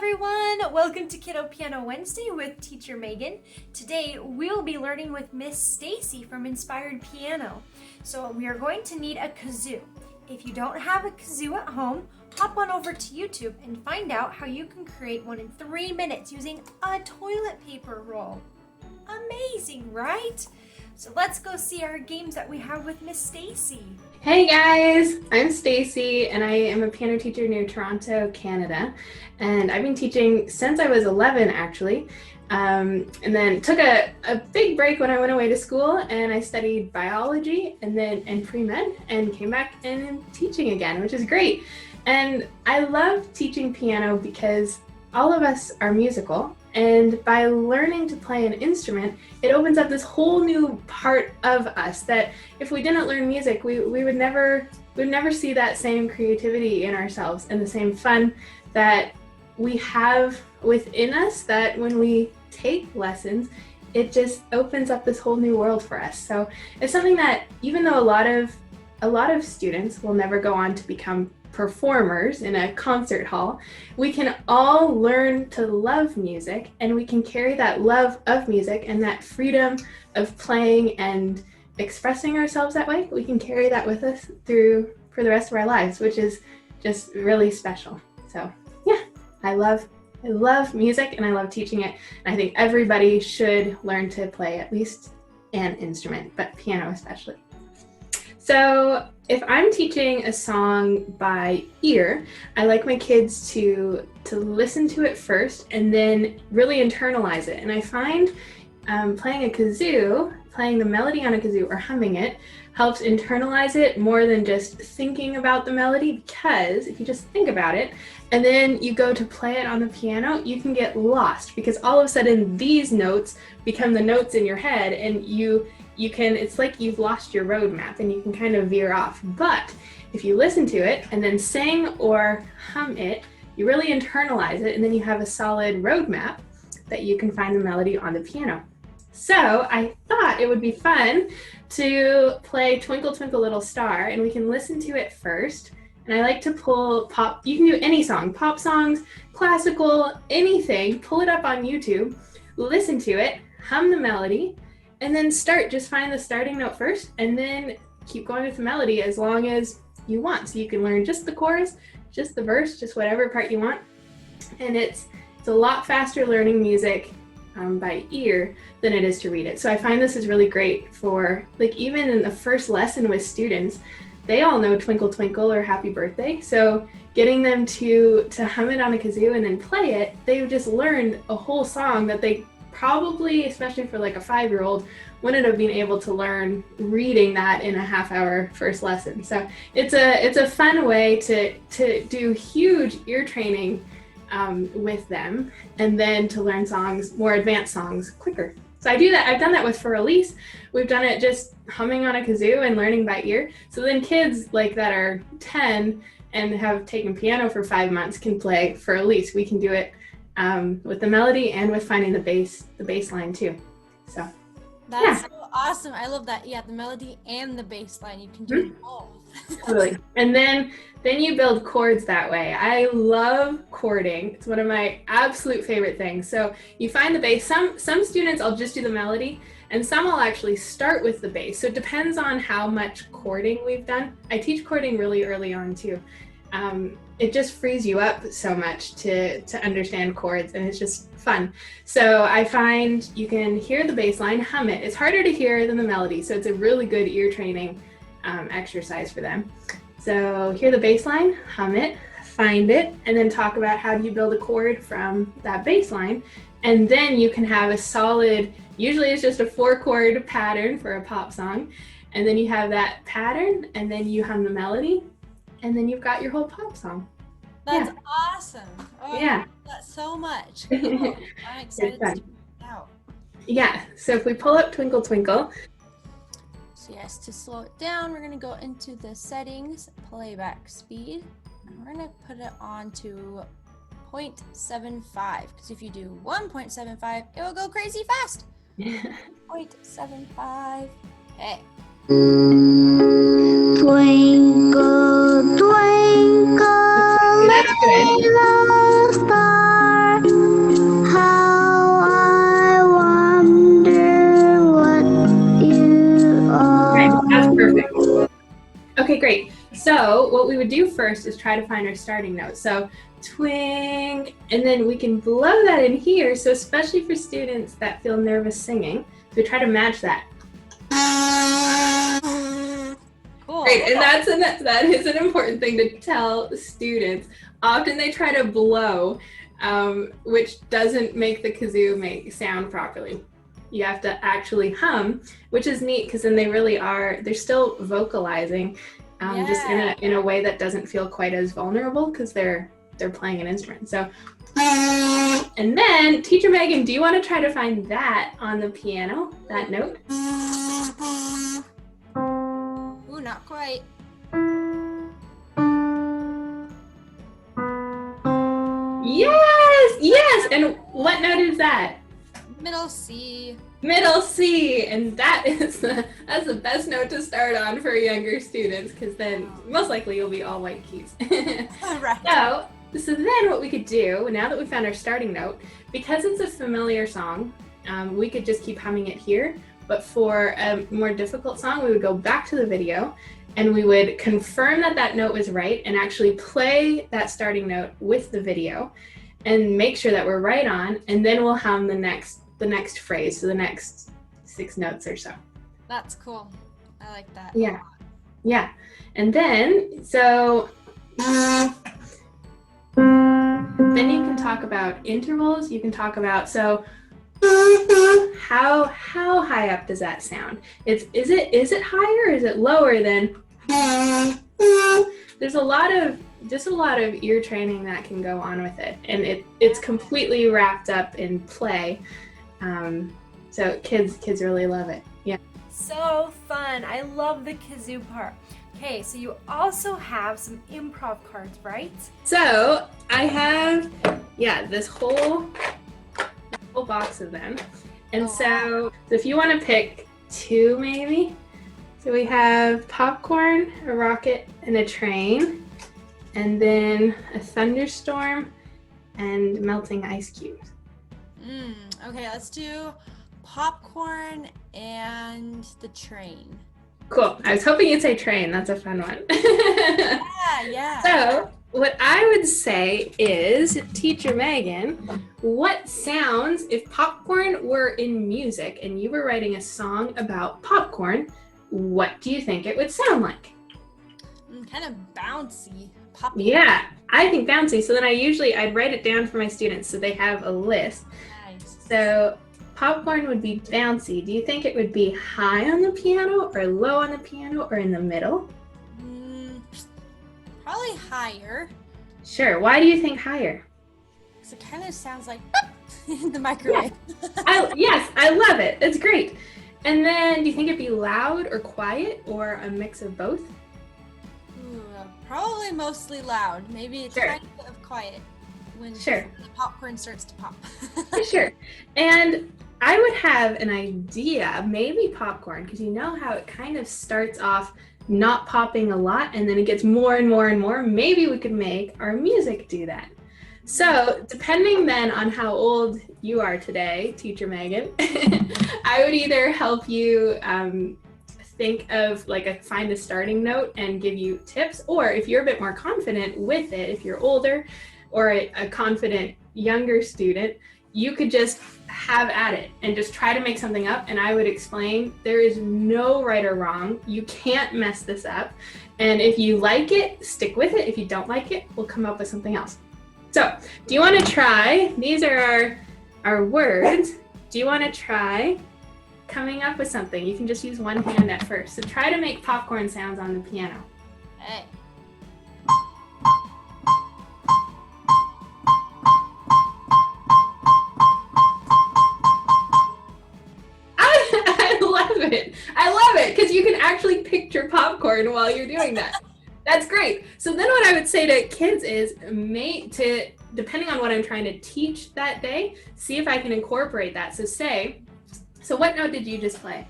everyone! Welcome to Kiddo Piano Wednesday with Teacher Megan. Today we'll be learning with Miss Stacey from Inspired Piano. So we are going to need a kazoo. If you don't have a kazoo at home, hop on over to YouTube and find out how you can create one in 3 minutes using a toilet paper roll. Amazing, right? So let's go see our games that we have with Miss Stacey. Hey guys, I'm Stacey and I am a piano teacher near Toronto, Canada. And I've been teaching since I was 11 actually. And then took a big break when I went away to school and I studied biology and pre-med and came back and am teaching again, which is great. And I love teaching piano because all of us are musical. And by learning to play an instrument, it opens up this whole new part of us that if we didn't learn music, we would never see that same creativity in ourselves and the same fun that we have within us, that when we take lessons, it just opens up this whole new world for us. So it's something that even though a lot of students will never go on to become performers in a concert hall, we can all learn to love music, and we can carry that love of music and that freedom of playing and expressing ourselves that way. We can carry that with us for the rest of our lives, which is just really special. So yeah, I love music and I love teaching it. And I think everybody should learn to play at least an instrument, but piano especially. So if I'm teaching a song by ear, I like my kids to listen to it first and then really internalize it. And I find playing a kazoo, playing the melody on a kazoo or humming it, helps internalize it more than just thinking about the melody, because if you just think about it and then you go to play it on the piano, you can get lost because all of a sudden these notes become the notes in your head, and it's like you've lost your roadmap and you can kind of veer off. But if you listen to it and then sing or hum it, you really internalize it, and then you have a solid roadmap that you can find the melody on the piano. So I thought it would be fun to play Twinkle Twinkle Little Star, and we can listen to it first. And I like to pull pop, you can do any song, pop songs, classical, anything, pull it up on YouTube, listen to it, hum the melody, and then just find the starting note first, and then keep going with the melody as long as you want. So you can learn just the chorus, just the verse, just whatever part you want. And it's a lot faster learning music by ear than it is to read it. So I find this is really great for, like, even in the first lesson with students, they all know Twinkle Twinkle or Happy Birthday. So getting them to hum it on a kazoo and then play it, they've just learned a whole song that they probably, especially for like a 5-year-old, wouldn't have been able to learn reading that in a half-hour first lesson. So it's a fun way to do huge ear training with them, and then to learn songs, more advanced songs, quicker. So I do that. I've done that with For Elise. We've done it just humming on a kazoo and learning by ear. So then kids like that are 10 and have taken piano for 5 months can play For Elise. We can do it with the melody and with finding the bass line too. So that's so awesome. I love that. Yeah, the melody and the bass line, you can do both. Totally. And then you build chords that way. I love chording. It's one of my absolute favorite things. So you find the bass. Some students, I'll just do the melody, and some I'll actually start with the bass. So it depends on how much chording we've done. I teach chording really early on too. It just frees you up so much to understand chords, and it's just fun. So I find you can hear the bass line, hum it. It's harder to hear than the melody, so it's a really good ear training exercise for them. So hear the bass line, hum it, find it, and then talk about how do you build a chord from that bass line. And then you can have a solid, usually it's just a 4-chord pattern for a pop song. And then you have that pattern, and then you hum the melody, and then you've got your whole pop song. That's awesome. Oh, yeah. I love that so much. Cool. I'm excited to check it out. Yeah, so if we pull up Twinkle Twinkle. So yes, to slow it down, we're going to go into the settings, playback speed, and we're going to put it on to 0.75, because if you do 1.75, it will go crazy fast. 0.75. Okay. Twinkle, twinkle, That's good. little star, we would do first is try to find our starting note. So twing, and then we can blow that in here. So especially for students that feel nervous singing, we try to match that. Cool. Great, and that is an important thing to tell students. Often they try to blow, which doesn't make the kazoo make sound properly. You have to actually hum, which is neat because then they're still vocalizing, just in a way that doesn't feel quite as vulnerable because they're playing an instrument. So, and then Teacher Megan, do you want to try to find that on the piano, that note? Ooh, not quite. Yes, and what note is that? Middle C. Middle C, and that's the best note to start on for younger students because then most likely you'll be all white keys. Right. So then what we could do, now that we found our starting note, because it's a familiar song, we could just keep humming it here. But for a more difficult song, we would go back to the video and we would confirm that note was right and actually play that starting note with the video and make sure that we're right on, and then we'll hum the next phrase, so the next 6 notes or so. That's cool. I like that. Yeah. And then, so then you can talk about intervals. You can talk about, so how high up does that sound? Is it higher or is it lower than? There's a lot of ear training that can go on with it, and it's completely wrapped up in play. So kids really love it. Yeah. So fun. I love the kazoo part. Okay, so you also have some improv cards, right? So I have, this whole box of them. And so if you want to pick 2 maybe. So we have popcorn, a rocket, and a train. And then a thunderstorm and melting ice cubes. Okay, let's do popcorn and the train. Cool. I was hoping you'd say train. That's a fun one. Yeah. So what I would say is, Teacher Megan, what sounds, if popcorn were in music and you were writing a song about popcorn, what do you think it would sound like? Kind of bouncy. Poppy. Yeah, I think bouncy. So then I'd write it down for my students so they have a list. Nice. So popcorn would be bouncy. Do you think it would be high on the piano or low on the piano or in the middle? Probably higher. Sure. Why do you think higher? Because it kind of sounds like in the microwave. Yes, I love it. It's great. And then do you think it'd be loud or quiet or a mix of both? Probably mostly loud. Maybe a tiny bit of quiet when the popcorn starts to pop. Sure. And I would have an idea, maybe popcorn, because you know how it kind of starts off not popping a lot and then it gets more and more and more. Maybe we could make our music do that. So depending then on how old you are today, Teacher Megan, I would either help you think of find a starting note and give you tips, or if you're a bit more confident with it, if you're older or a confident younger student, you could just have at it and just try to make something up, and I would explain there is no right or wrong. You can't mess this up, and if you like it, stick with it. If you don't like it, we'll come up with something else. So do you want to try, these are our words, do you want to try coming up with something? You can just use one hand at first. So try to make popcorn sounds on the piano. Hey. I love it because you can actually picture popcorn while you're doing that. That's great. So then what I would say to kids is, depending on what I'm trying to teach that day, see if I can incorporate that. So what note did you just play?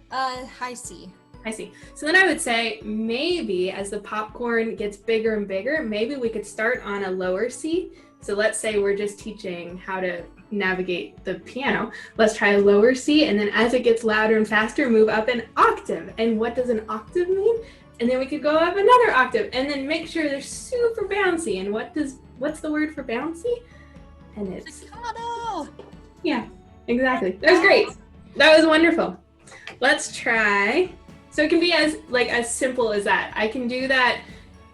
High C. I see. So then I would say maybe as the popcorn gets bigger and bigger, maybe we could start on a lower C. So let's say we're just teaching how to navigate the piano. Let's try a lower C, and then as it gets louder and faster, move up an octave. And what does an octave mean? and then we could go up another octave, and then make sure they're super bouncy. And what's the word for bouncy? And it's Staccato. yeah, exactly. That was great. That was wonderful. Let's try. So it can be as simple as that. I can do that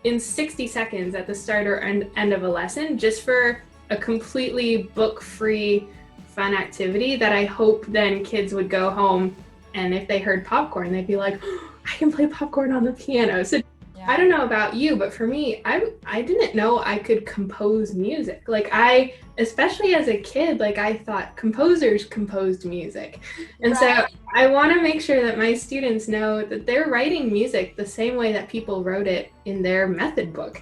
in 60 seconds at the start or end of a lesson, just for a completely book-free, fun activity that I hope then kids would go home, and if they heard popcorn, they'd be like, oh, I can play popcorn on the piano. So yeah. I don't know about you, but for me, I didn't know I could compose music. Especially as a kid, I thought composers composed music. And so I want to make sure that my students know that they're writing music the same way that people wrote it in their method book.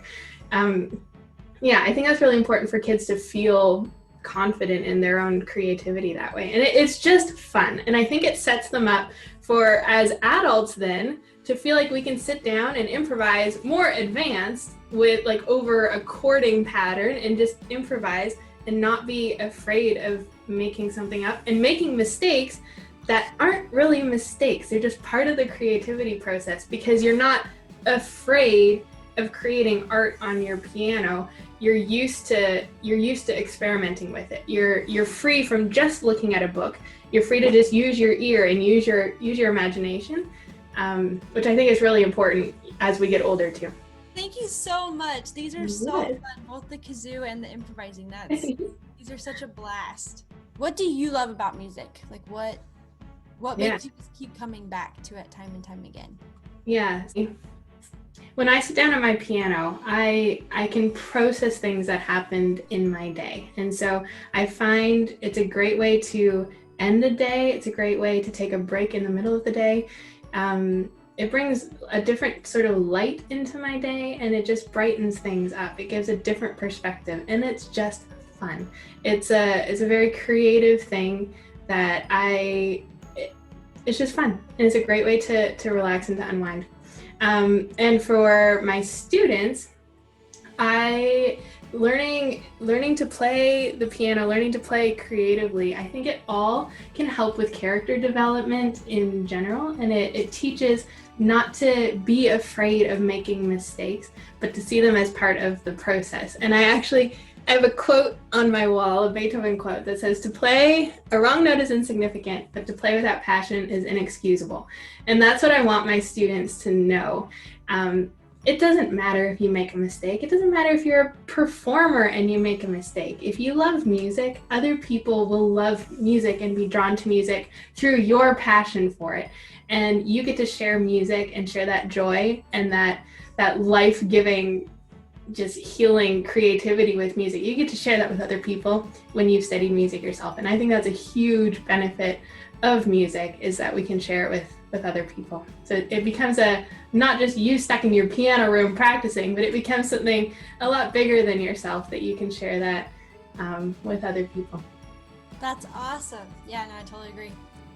I think that's really important for kids to feel confident in their own creativity that way. And it's just fun. And I think it sets them up for, as adults then, to feel like we can sit down and improvise more advanced with over a chording pattern and just improvise and not be afraid of making something up and making mistakes that aren't really mistakes. They're just part of the creativity process, because you're not afraid of creating art on your piano. You're used to experimenting with it. You're free from just looking at a book. You're free to just use your ear and use your imagination, which I think is really important as we get older too. Thank you so much. These are so fun, both the kazoo and the improvising. These are such a blast. What do you love about music? What makes you just keep coming back to it time and time again? Yeah. When I sit down at my piano, I can process things that happened in my day. And so I find it's a great way to end the day. It's a great way to take a break in the middle of the day. It brings a different sort of light into my day, and it just brightens things up. It gives a different perspective, and it's just fun. It's a very creative thing that it's just fun, and it's a great way to relax and to unwind. And for my students, learning to play the piano, learning to play creatively, I think it all can help with character development in general, and it teaches not to be afraid of making mistakes, but to see them as part of the process. And I have a quote on my wall, a Beethoven quote, that says, "To play a wrong note is insignificant, but to play without passion is inexcusable." And that's what I want my students to know. It doesn't matter if you make a mistake. It doesn't matter if you're a performer and you make a mistake. If you love music, other people will love music and be drawn to music through your passion for it. And you get to share music and share that joy and that life-giving, just healing creativity with music. You get to share that with other people when you've studied music yourself. And I think that's a huge benefit of music, is that we can share it with other people. So it becomes not just you stuck in your piano room practicing, but it becomes something a lot bigger than yourself, that you can share that with other people. That's awesome. Yeah, no, I totally agree.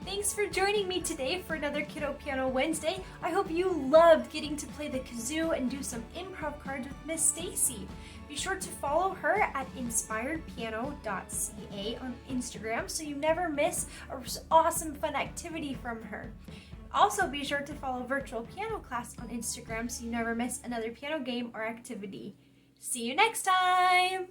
Thanks for joining me today for another Kiddo Piano Wednesday. I hope you loved getting to play the kazoo and do some improv cards with Miss Stacey. Be sure to follow her at inspiredpiano.ca on Instagram so you never miss an awesome fun activity from her. Also, be sure to follow Virtual Piano Class on Instagram so you never miss another piano game or activity. See you next time!